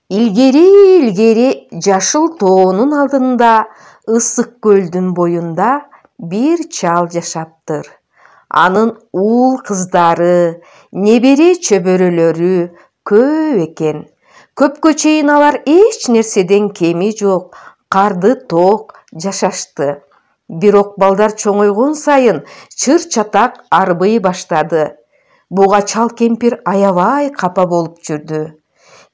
İlgeri жашыл тоонун алдында, ысык көлдүн боюнда бир чал жашаптыр. Анын уул кыздары, небере чөбөрөлөрү көп экен. Көпкө чейин алар эч нерседен кеми жок, карды ток жашашты. Бирок балдар чоңойгон сайын чыр-чатак арбый баштады. Буга чал кемпир аябай капа болуп жүрдү.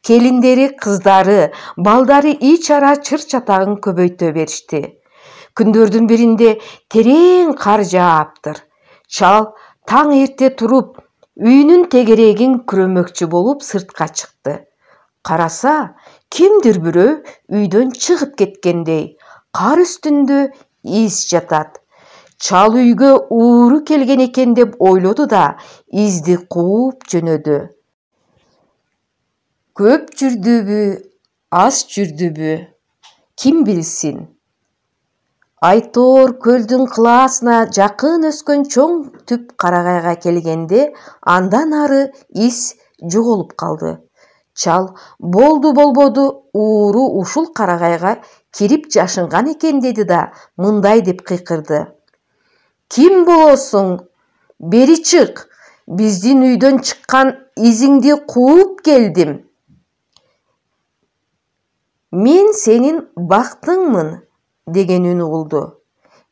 Келиндери, кыздары, балдары ич-ара чыр-чатагын көбөйтө беришти. Күндөрдүн биринде терең кар жааптыр. Чал таң эрте туруп, үйүнүн тегерегин күрөмөкчү болуп сыртка чыкты. Караса, кимдир бирөө үйдөн чыгып кеткендей, кар үстүндө из жатат. Чал үйгө ууру келген экен деп ойлоду да, изди кууп жөнөдү. Көп жүрдүбү, аз жүрдүбү, ким билсин? Айтор көлдүн кылаасына жакын өскөн чоң түп карагайга келгенде, андан ары из жоголуп калды. Чал болду болбоду ууру ушул карагайга кирип жашынган экен деди да, мындай деп кыйкырды. Ким болосуң? Бери чык, биздин үйдөн чыккан изиңди кууп келдим. Мен сенин бактыңмын, деген үн угулду.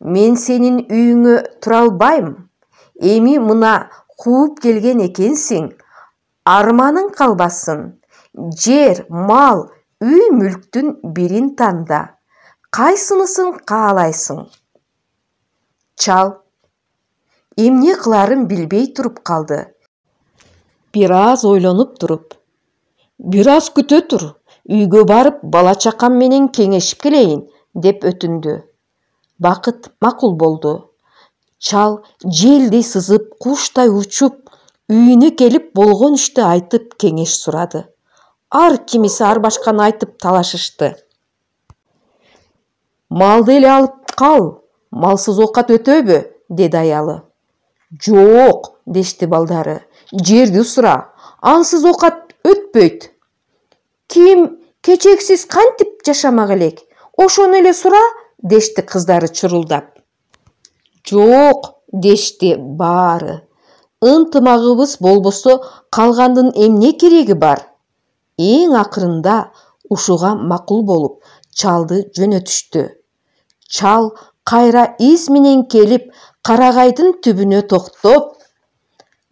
Мен сенин үйүңө тура албайм. Эми мына кууп келген экенсиң, арманың калбасын. Жер, мал, үй мүлктүн бирин танда. Кайсынысын каалайсың? Чал эмне кыларын билбей туруп калды. Бир аз ойлонуп туруп, бир аз күтө тур, үйгө барып бала чакам менен кеңешип келейин, деп өтүндү. Бакыт макул болду. Чал желдей сызып, куштай учуп, үйүнө келип болгон ишти айтып кеңеш сурады. Ар кимиси ар башканы айтып талашышты. Малды эле алып кал, малсыз оокат өтөбү, деди аялы. Жок, дешти балдары. Жерди сура, ансыз оокат өтпөйт. Ким кечексиз кантип жашамак элек? Ошону эле сура, дешти кыздары чурулдап. Жок, дешти баары. Ынтымагыбыз болбосо калгандын эмне кереги бар? Эң акырында ушуга макул болуп, чалды жөнөтүштү. Чал кайра из менен келип, карагайдын түбүнө токтоп,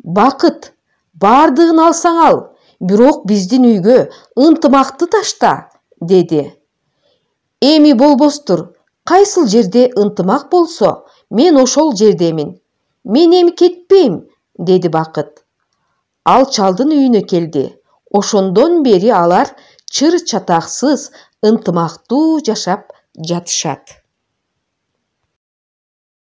Бакыт, бардыгын алсаң ал, бирок биздин үйгө ынтымакты ташта, деди. Эми болбостур, кайсыл жерде ынтымак болсо, мен ошол жердемин. Мен эми кетпейм, деди Бакыт. Ал чалдын үйүнө келди. Ошондон бери алар чыр-чатаксыз ынтымактуу жашап жатышат.